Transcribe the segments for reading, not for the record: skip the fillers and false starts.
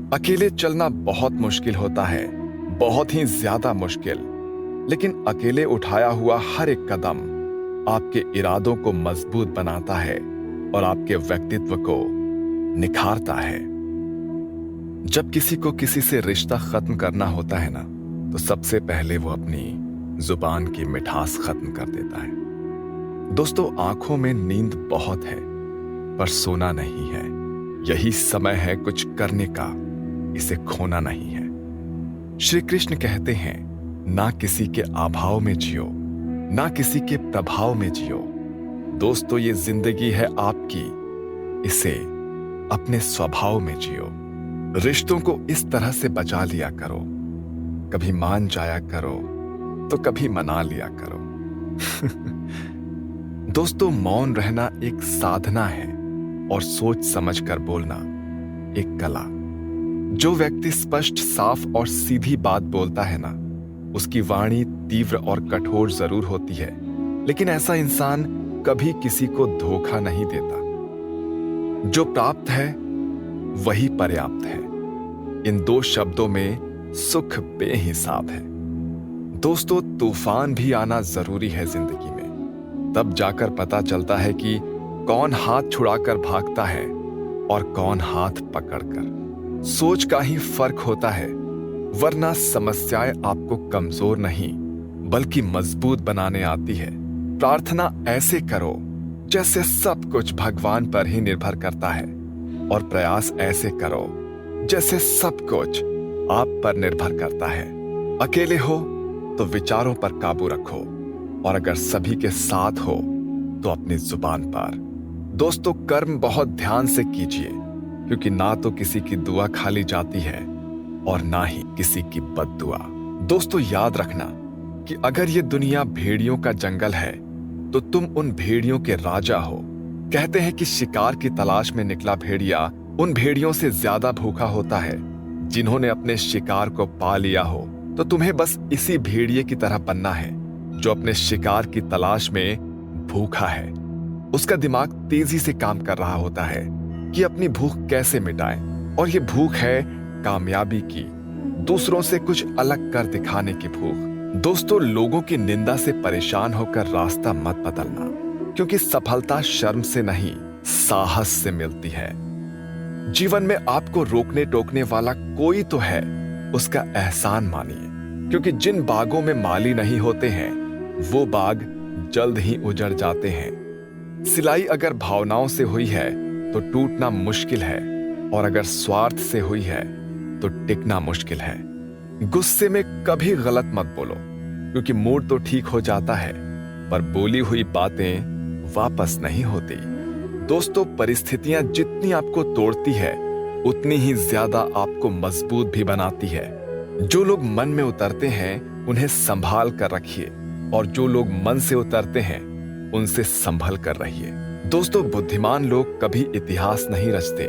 अकेले चलना बहुत मुश्किल होता है, बहुत ही ज्यादा मुश्किल। लेकिन अकेले उठाया हुआ हर एक कदम आपके इरादों को मजबूत बनाता है और आपके व्यक्तित्व को निखारता है। जब किसी को किसी से रिश्ता खत्म करना होता है ना, तो सबसे पहले वो अपनी जुबान की मिठास खत्म कर देता है। दोस्तों, आंखों में नींद बहुत है पर सोना नहीं है। यही समय है कुछ करने का, इसे खोना नहीं है। श्री कृष्ण कहते हैं, ना किसी के अभाव में जियो, ना किसी के प्रभाव में जियो। दोस्तों, ये जिंदगी है आपकी, इसे अपने स्वभाव में जियो। रिश्तों को इस तरह से बचा लिया करो, कभी मान जाया करो तो कभी मना लिया करो। दोस्तों, मौन रहना एक साधना है और सोच समझकर बोलना एक कला। जो व्यक्ति स्पष्ट, साफ और सीधी बात बोलता है ना, उसकी वाणी तीव्र और कठोर जरूर होती है, लेकिन ऐसा इंसान कभी किसी को धोखा नहीं देता। जो प्राप्त है वही पर्याप्त है। इन दो शब्दों में सुख बेहिसाब है। दोस्तों, तूफान भी आना जरूरी है जिंदगी में, तब जाकर पता चलता है कि कौन हाथ छुड़ाकर भागता है और कौन हाथ पकड़कर। सोच का ही फर्क होता है, वरना समस्याएं आपको कमजोर नहीं बल्कि मजबूत बनाने आती है। प्रार्थना ऐसे करो जैसे सब कुछ भगवान पर ही निर्भर करता है, और प्रयास ऐसे करो जैसे सब कुछ आप पर निर्भर करता है। अकेले हो तो विचारों पर काबू रखो, और अगर सभी के साथ हो तो अपनी जुबान पर। दोस्तों, कर्म बहुत ध्यान से कीजिए, क्योंकि ना तो किसी की दुआ खाली जाती है और ना ही किसी की बद्दुआ। दोस्तों, याद रखना कि अगर ये दुनिया भेड़ियों का जंगल है तो तुम उन भेड़ियों के राजा हो। कहते हैं कि शिकार की तलाश में निकला भेड़िया उन भेड़ियों से ज्यादा भूखा होता है जिन्होंने अपने शिकार को पा लिया हो। तो तुम्हें बस इसी भेड़िए की तरह बनना है जो अपने शिकार की तलाश में भूखा है। उसका दिमाग तेजी से काम कर रहा होता है कि अपनी भूख कैसे मिटाए, और ये भूख है कामयाबी की, दूसरों से कुछ अलग कर दिखाने की भूख। दोस्तों, लोगों की निंदा से परेशान होकर रास्ता मत बदलना, क्योंकि सफलता शर्म से नहीं, साहस से मिलती है। जीवन में आपको रोकने टोकने वाला कोई तो है, उसका एहसान मानिए, क्योंकि जिन बागों में माली नहीं होते हैं वो बाग जल्द ही उजड़ जाते हैं। सिलाई अगर भावनाओं से हुई है तो टूटना मुश्किल है, और अगर स्वार्थ से हुई है तो टिकना मुश्किल है। गुस्से में कभी गलत मत बोलो, क्योंकि मूड तो ठीक हो जाता है पर बोली हुई बातें वापस नहीं होती। दोस्तों, परिस्थितियां जितनी आपको तोड़ती है उतनी ही ज्यादा आपको मजबूत भी बनाती है। जो लोग मन में उतरते हैं उन्हें संभाल कर रखिए, और जो लोग मन से उतरते हैं उनसे संभल कर रहिए। दोस्तों, बुद्धिमान लोग कभी इतिहास नहीं रचते,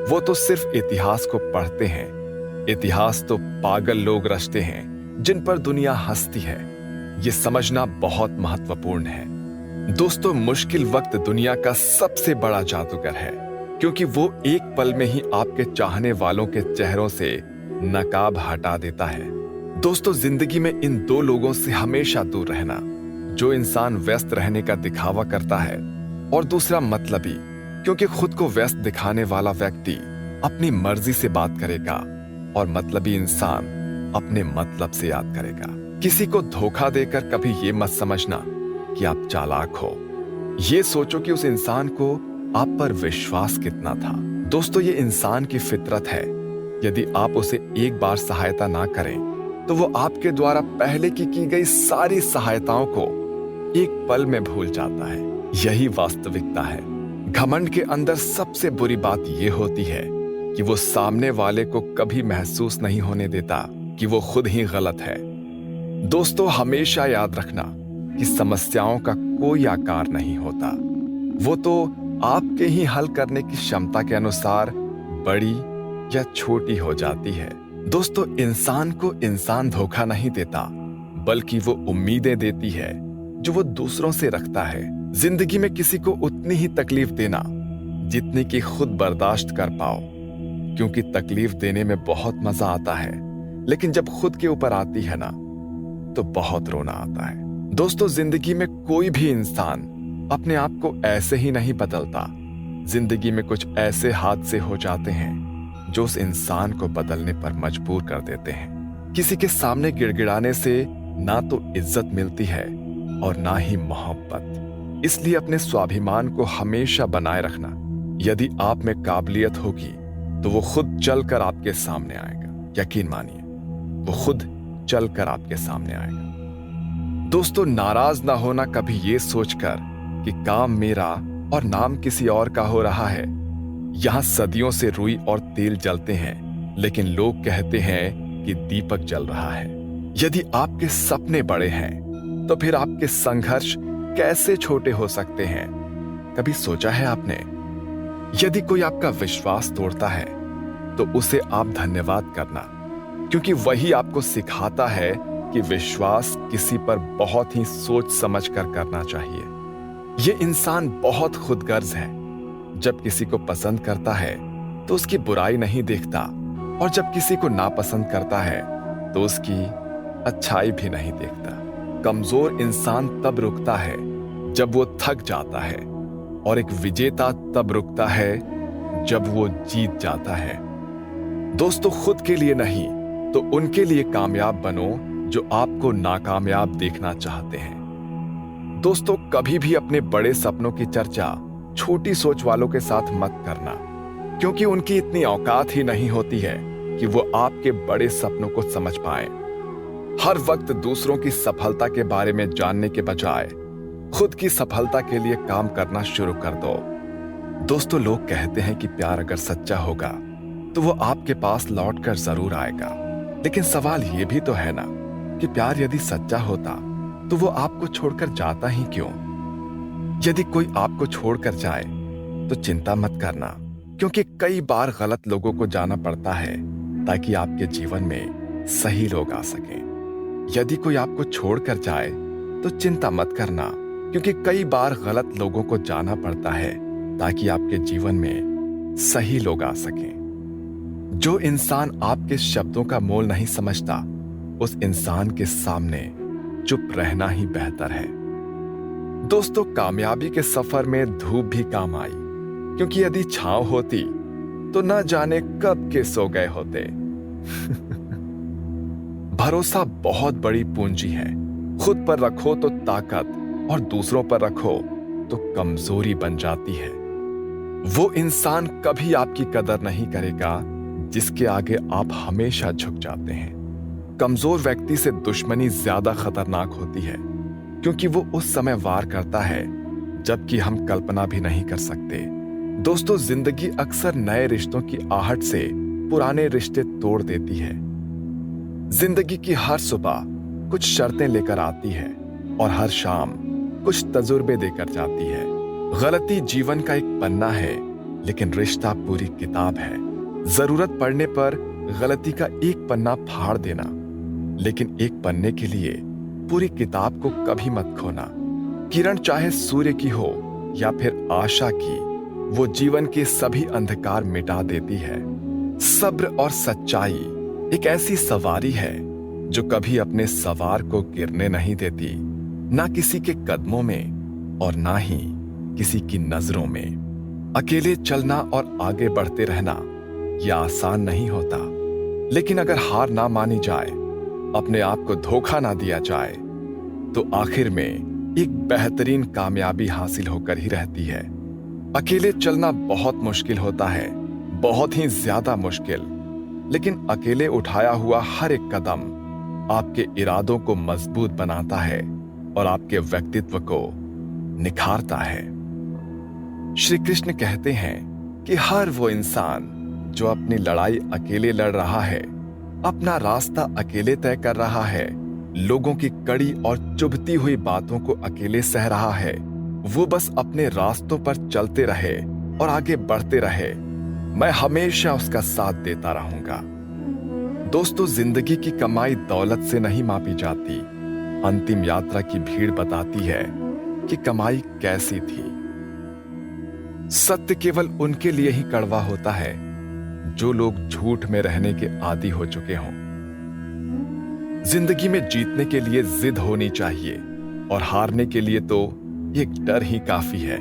वो तो सिर्फ इतिहास को पढ़ते हैं। इतिहास तो पागल लोग रचते हैं जिन पर दुनिया हंसती है। ये समझना बहुत महत्वपूर्ण है। दोस्तों, मुश्किल वक्त दुनिया का सबसे बड़ा जादूगर है, क्योंकि वो एक पल में ही आपके चाहने वालों के चेहरों से नकाब हटा देता है। दोस्तों, जिंदगी में इन दो लोगों से हमेशा दूर रहना, जो इंसान व्यस्त रहने का दिखावा करता है, और दूसरा मतलबी, क्योंकि खुद को व्यस्त दिखाने वाला व्यक्ति अपनी मर्जी से बात करेगा और मतलबी इंसान अपने मतलब से याद करेगा। किसी को धोखा देकर कभी ये मत समझना कि आप चालाक हो, ये सोचो कि उस इंसान को आप पर विश्वास कितना था। दोस्तों, ये इंसान की फितरत है। यदि आप उसे एक बार सहायता ना करें तो वो आपके द्वारा पहले की गई सारी सहायताओं को एक पल में भूल जाता है। यही वास्तविकता है। घमंड के अंदर सबसे बुरी बात यह होती है कि वो सामने वाले को कभी महसूस नहीं होने देता कि वो खुद ही गलत है। दोस्तों, हमेशा याद रखना कि समस्याओं का कोई आकार नहीं होता, वो तो आपके ही हल करने की क्षमता के अनुसार बड़ी या छोटी हो जाती है। दोस्तों, इंसान को इंसान धोखा नहीं देता, बल्कि वो उम्मीदें देती है जो वो दूसरों से रखता है। जिंदगी में किसी को उतनी ही तकलीफ देना जितनी कि खुद बर्दाश्त कर पाओ। क्योंकि तकलीफ देने में बहुत मजा आता है, लेकिन जब खुद के ऊपर आती है ना, तो बहुत रोना आता है। दोस्तों, जिंदगी में कोई भी इंसान अपने आप को ऐसे ही नहीं बदलता। जिंदगी में कुछ ऐसे हादसे हो जाते हैं जो उस इंसान को बदलने पर मजबूर कर देते हैं। किसी के सामने गिड़गिड़ाने से ना तो इज्जत मिलती है और ना ही मोहब्बत। इसलिए अपने स्वाभिमान को हमेशा बनाए रखना। यदि आप में काबिलियत होगी तो वो खुद चलकर आपके सामने आएगा। यकीन मानिए, वो खुद चलकर आपके सामने आएगा। दोस्तों, नाराज ना होना कभी ये सोचकर कि काम मेरा और नाम किसी और का हो रहा है। यहां सदियों से रुई और तेल जलते हैं, लेकिन लोग कहते हैं कि दीपक जल रहा है। यदि आपके सपने बड़े हैं तो फिर आपके संघर्ष कैसे छोटे हो सकते हैं? कभी सोचा है आपने? यदि कोई आपका विश्वास तोड़ता है तो उसे आप धन्यवाद करना, क्योंकि वही आपको सिखाता है कि विश्वास किसी पर बहुत ही सोच समझ कर करना चाहिए। ये इंसान बहुत खुदगर्ज है। जब किसी को पसंद करता है तो उसकी बुराई नहीं देखता, और जब किसी को नापसंद करता है तो उसकी अच्छाई भी नहीं देखता। कमजोर इंसान तब रुकता है जब वो थक जाता है, और एक विजेता तब रुकता है जब वो जीत जाता है। दोस्तों, खुद के लिए नहीं तो उनके लिए कामयाब बनो जो आपको नाकामयाब देखना चाहते हैं। दोस्तों, कभी भी अपने बड़े सपनों की चर्चा छोटी सोच वालों के साथ मत करना, क्योंकि उनकी इतनी औकात ही नहीं होती है कि वो आपके बड़े सपनों को समझ पाए। हर वक्त दूसरों की सफलता के बारे में जानने के बजाय खुद की सफलता के लिए काम करना शुरू कर दो। दोस्तों, लोग कहते हैं कि प्यार अगर सच्चा होगा तो वो आपके पास लौट कर जरूर आएगा, लेकिन सवाल ये भी तो है ना कि प्यार यदि सच्चा होता तो वो आपको छोड़कर जाता ही क्यों? यदि कोई आपको छोड़कर जाए तो चिंता मत करना, क्योंकि कई बार गलत लोगों को जाना पड़ता है ताकि आपके जीवन में सही लोग आ सकें। यदि कोई आपको छोड़कर जाए तो चिंता मत करना, क्योंकि कई बार गलत लोगों को जाना पड़ता है ताकि आपके जीवन में सही लोग आ सकें। जो इंसान आपके शब्दों का मोल नहीं समझता, उस इंसान के सामने चुप रहना ही बेहतर है। दोस्तों, कामयाबी के सफर में धूप भी काम आई, क्योंकि यदि छांव होती तो न जाने कब के सो गए होते। भरोसा बहुत बड़ी पूंजी है। खुद पर रखो तो ताकत, और दूसरों पर रखो तो कमजोरी बन जाती है। वो इंसान कभी आपकी कदर नहीं करेगा जिसके आगे आप हमेशा झुक जाते हैं। कमजोर व्यक्ति से दुश्मनी ज्यादा खतरनाक होती है, क्योंकि वो उस समय वार करता है जबकि हम कल्पना भी नहीं कर सकते। दोस्तों, जिंदगी अक्सर नए रिश्तों की आहट से पुराने रिश्ते तोड़ देती है। जिंदगी की हर सुबह कुछ शर्तें लेकर आती है और हर शाम कुछ तजुर्बे देकर जाती है। गलती जीवन का एक पन्ना है, लेकिन रिश्ता पूरी किताब है। जरूरत पड़ने पर गलती का एक पन्ना फाड़ देना, लेकिन एक पन्ने के लिए पूरी किताब को कभी मत खोना। किरण चाहे सूर्य की हो या फिर आशा की, वो जीवन के सभी अंधकार मिटा देती है। सब्र और सच्चाई एक ऐसी सवारी है जो कभी अपने सवार को गिरने नहीं देती, ना किसी के कदमों में और ना ही किसी की नजरों में। अकेले चलना और आगे बढ़ते रहना यह आसान नहीं होता, लेकिन अगर हार ना मानी जाए, अपने आप को धोखा ना दिया जाए, तो आखिर में एक बेहतरीन कामयाबी हासिल होकर ही रहती है। अकेले चलना बहुत मुश्किल होता है, बहुत ही ज्यादा मुश्किल, लेकिन अकेले उठाया हुआ हर एक कदम आपके इरादों को मजबूत बनाता है और आपके व्यक्तित्व को निखारता है। श्री कृष्ण कहते हैं कि हर वो इंसान जो अपनी लड़ाई अकेले लड़ रहा है, अपना रास्ता अकेले तय कर रहा है, लोगों की कड़ी और चुभती हुई बातों को अकेले सह रहा है, वो बस अपने रास्तों पर चलते रहे और आगे बढ़ते रहे। मैं हमेशा उसका साथ देता रहूंगा। दोस्तों, जिंदगी की कमाई दौलत से नहीं मापी जाती। अंतिम यात्रा की भीड़ बताती है कि कमाई कैसी थी। सत्य केवल उनके लिए ही कड़वा होता है जो लोग झूठ में रहने के आदी हो चुके हों। जिंदगी में जीतने के लिए जिद होनी चाहिए और हारने के लिए तो एक डर ही काफी है।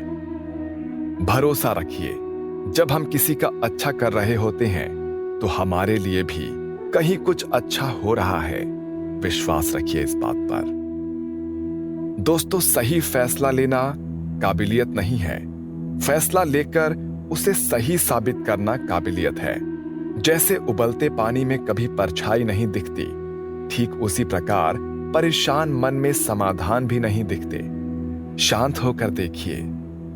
भरोसा रखिए, जब हम किसी का अच्छा कर रहे होते हैं तो हमारे लिए भी कहीं कुछ अच्छा हो रहा है। विश्वास रखिए इस बात पर। दोस्तों, सही फैसला लेना काबिलियत नहीं है, फैसला लेकर उसे सही साबित करना काबिलियत है। जैसे उबलते पानी में कभी परछाई नहीं दिखती, ठीक उसी प्रकार परेशान मन में समाधान भी नहीं दिखते। शांत होकर देखिए,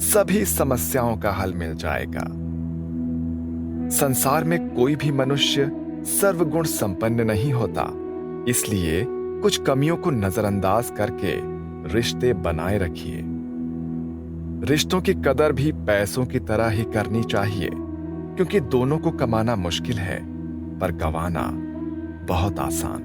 सभी समस्याओं का हल मिल जाएगा। संसार में कोई भी मनुष्य सर्वगुण संपन्न नहीं होता, इसलिए कुछ कमियों को नजरअंदाज करके रिश्ते बनाए रखिए। रिश्तों की कदर भी पैसों की तरह ही करनी चाहिए, क्योंकि दोनों को कमाना मुश्किल है पर गंवाना बहुत आसान।